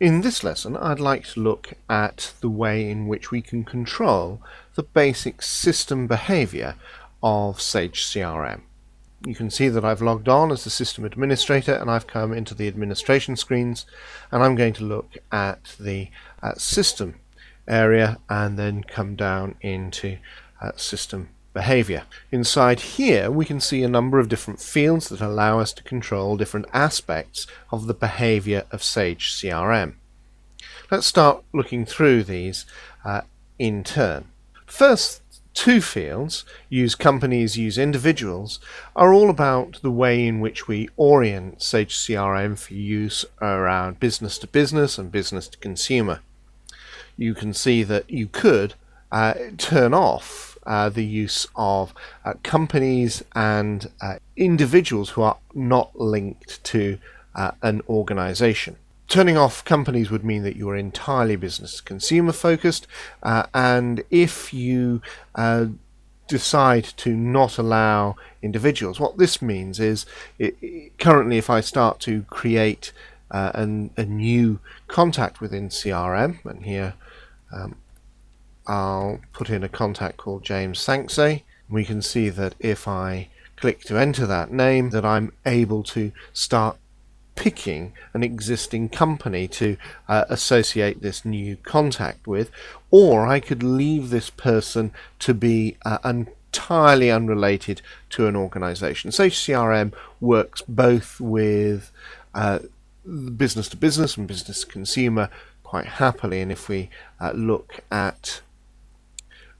In this lesson, I'd like to look at the way in which we can control the basic system behavior of Sage CRM. You can see that I've logged on as the system administrator and I've come into the administration screens, and I'm going to look at the system area and then come down into system behavior. Inside here we can see a number of different fields that allow us to control different aspects of the behavior of Sage CRM. Let's start looking through these in turn. First two fields, use companies, use individuals, are all about the way in which we orient Sage CRM for use around business to business and business to consumer. You can see that you could turn off the use of companies and individuals who are not linked to an organization. Turning off companies would mean that you are entirely business to consumer focused, and if you decide to not allow individuals, what this means is currently if I start to create a new contact within CRM, and here I'll put in a contact called James Sanksay, we can see that if I click to enter that name, that I'm able to start picking an existing company to associate this new contact with, or I could leave this person to be entirely unrelated to an organization. Sage CRM works both with business to business and business to consumer quite happily, and if we look at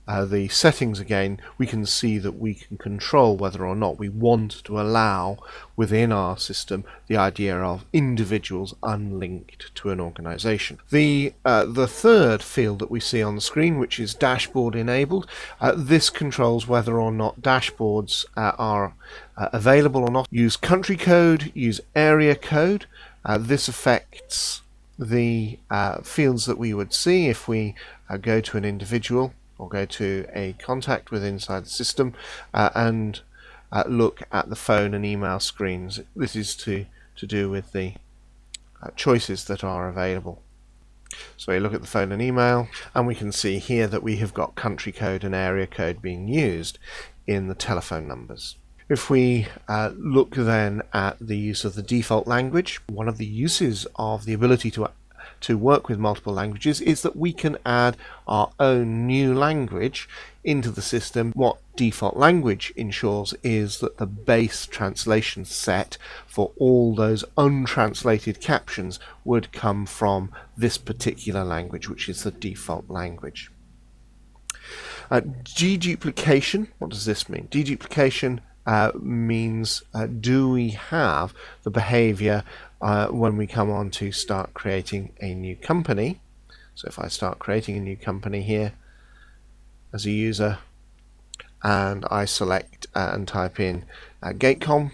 the settings again, we can see that we can control whether or not we want to allow within our system the idea of individuals unlinked to an organization. The third field that we see on the screen, which is dashboard enabled, this controls whether or not dashboards are available or not. Use country code, use area code. This affects the fields that we would see if we go to an individual or go to a contact within inside the system and look at the phone and email screens. This is to do with the choices that are available. So we look at the phone and email, and we can see here that we have got country code and area code being used in the telephone numbers. If we look then at the use of the default language, one of the uses of the ability to work with multiple languages is that we can add our own new language into the system. What default language ensures is that the base translation set for all those untranslated captions would come from this particular language, which is the default language. Deduplication, what does this mean? Deduplication means do we have the behavior when we come on to start creating a new company. So if I start creating a new company here as a user and I select and type in Gatecom,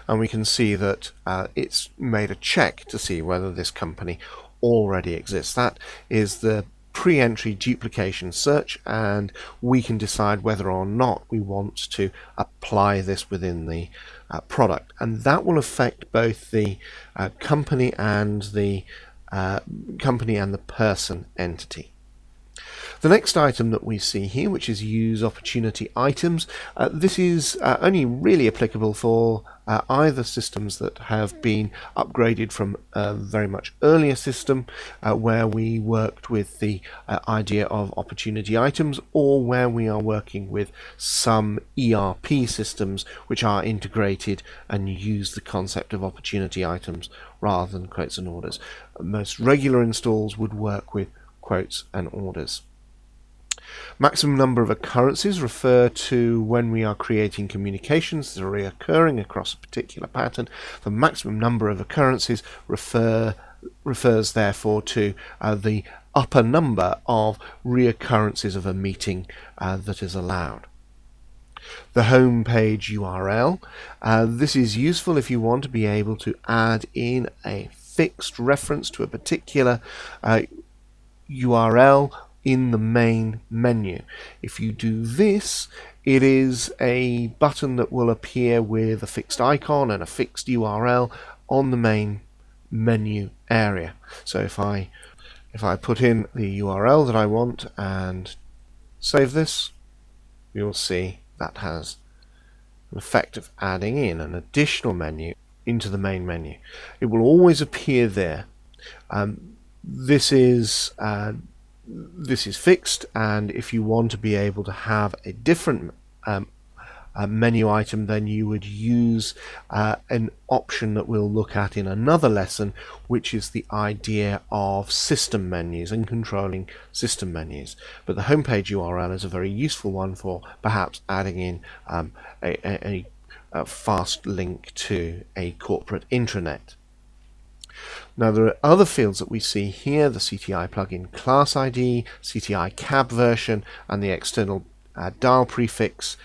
and we can see that it's made a check to see whether this company already exists. That is the pre-entry duplication search, and we can decide whether or not we want to apply this within the product, and that will affect both the company and the person entity. The next item that we see here, which is use opportunity items, this is only really applicable for either systems that have been upgraded from a very much earlier system where we worked with the idea of opportunity items, or where we are working with some ERP systems which are integrated and use the concept of opportunity items rather than quotes and orders. Most regular installs would work with quotes and orders. Maximum number of occurrences refer to when we are creating communications that are reoccurring across a particular pattern. The maximum number of occurrences refers therefore to the upper number of reoccurrences of a meeting that is allowed. The home page URL, this is useful if you want to be able to add in a fixed reference to a particular URL in the main menu. If you do this, it is a button that will appear with a fixed icon and a fixed URL on the main menu area. So if I put in the URL that I want and save this, you'll see that has an effect of adding in an additional menu into the main menu. It will always appear there. This is fixed, and if you want to be able to have a different menu item, then you would use an option that we'll look at in another lesson, which is the idea of system menus and controlling system menus. But the homepage URL is a very useful one for perhaps adding in a fast link to a corporate intranet. Now there are other fields that we see here: the CTI plugin class ID, CTI cab version, and the external dial prefix,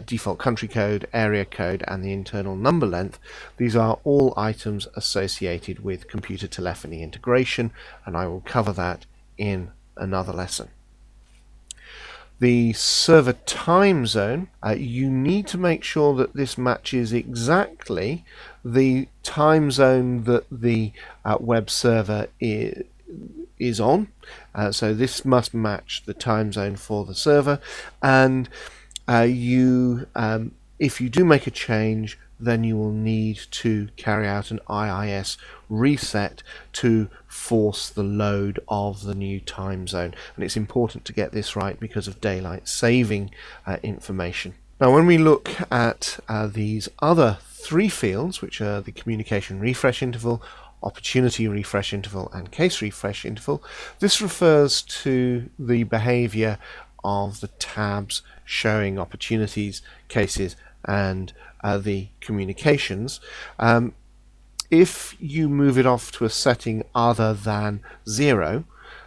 default country code, area code, and the internal number length. These are all items associated with computer telephony integration, and I will cover that in another lesson. The server time zone, you need to make sure that this matches exactly the time zone that the web server is on. So this must match the time zone for the server, and if you do make a change, then you will need to carry out an IIS reset to force the load of the new time zone. And it's important to get this right because of daylight saving information. Now when we look at these other three fields, which are the communication refresh interval, opportunity refresh interval, and case refresh interval, this refers to the behavior of the tabs showing opportunities, cases, and the communications. If you move it off to a setting other than 0,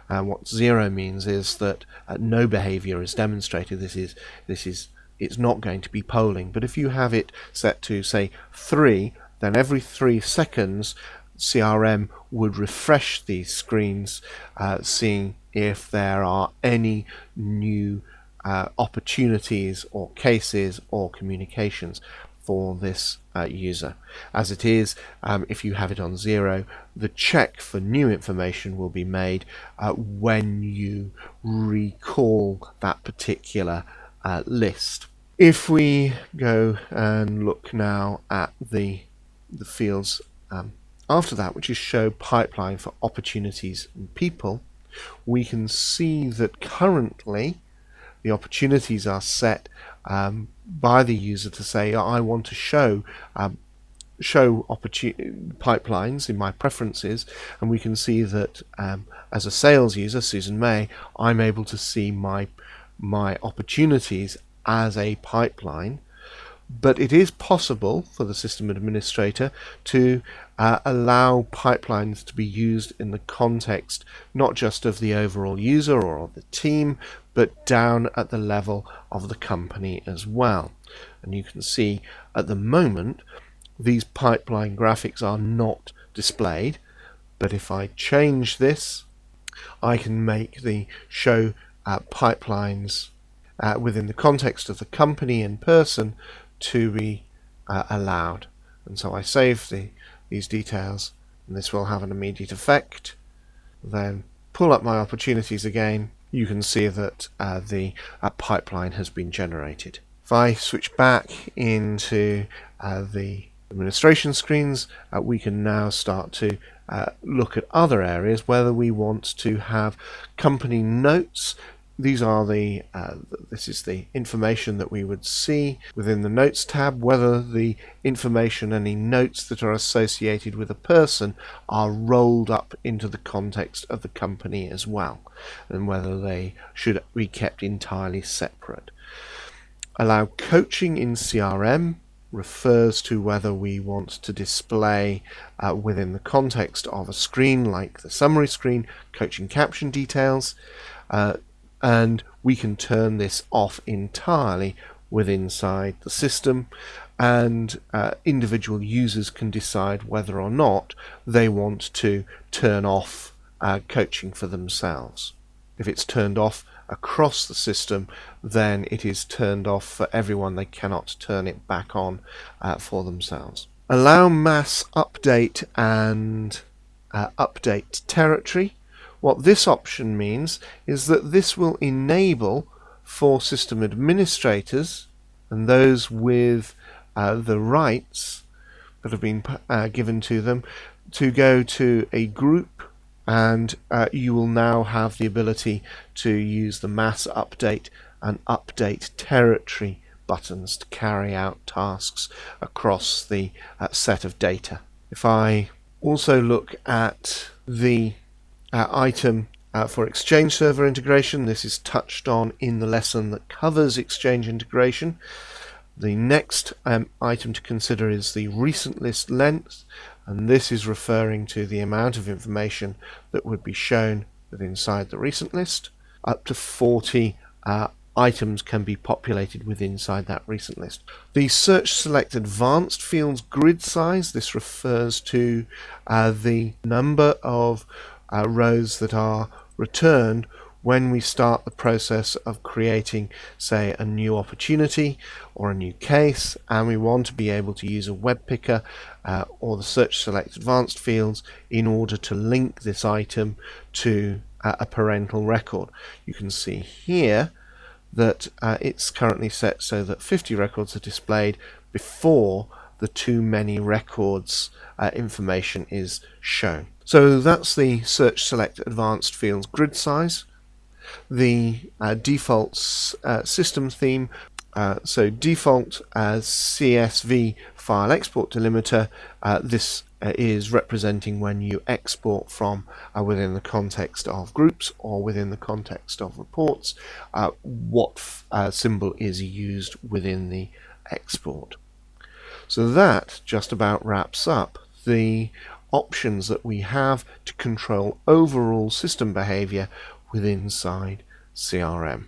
what 0 means is that no behavior is demonstrated. It's not going to be polling. But if you have it set to, say, 3, then every 3 seconds CRM would refresh these screens, seeing if there are any new opportunities or cases or communications for this user. As it is, if you have it on 0, the check for new information will be made when you recall that particular list. If we go and look now at the fields after that, which is show pipeline for opportunities and people, we can see that currently the opportunities are set by the user to say, I want to show pipelines in my preferences, and we can see that as a sales user, Susan May, I'm able to see my opportunities as a pipeline. But it is possible for the system administrator to allow pipelines to be used in the context not just of the overall user or of the team, but down at the level of the company as well. And you can see at the moment these pipeline graphics are not displayed, but if I change this, I can make the show pipelines within the context of the company and person to be allowed. And so I save these details, and this will have an immediate effect. Then pull up my opportunities again. You can see that the pipeline has been generated. If I switch back into the administration screens, we can now start to look at other areas, whether we want to have company notes. These are this is the information that we would see within the Notes tab, whether the information, any notes that are associated with a person, are rolled up into the context of the company as well, and whether they should be kept entirely separate. Allow coaching in CRM refers to whether we want to display within the context of a screen like the summary screen, coaching caption details. And we can turn this off entirely inside the system, and individual users can decide whether or not they want to turn off coaching for themselves. If it's turned off across the system, then it is turned off for everyone. They cannot turn it back on for themselves. Allow mass update and update territory. What this option means is that this will enable for system administrators and those with the rights that have been given to them to go to a group, and you will now have the ability to use the mass update and update territory buttons to carry out tasks across the set of data. If I also look at the item for Exchange Server integration, this is touched on in the lesson that covers Exchange integration. The next item to consider is the recent list length, and this is referring to the amount of information that would be shown inside the recent list. Up to 40 items can be populated with inside that recent list. The search select advanced fields grid size, this refers to the number of rows that are returned when we start the process of creating, say, a new opportunity or a new case, and we want to be able to use a web picker or the search select advanced fields in order to link this item to a parental record. You can see here that it's currently set so that 50 records are displayed before the too many records information is shown. So that's the search select advanced fields grid size. The default system theme, so default CSV file export delimiter, this is representing when you export from within the context of groups or within the context of reports, what symbol is used within the export. So that just about wraps up the options that we have to control overall system behavior within inside CRM.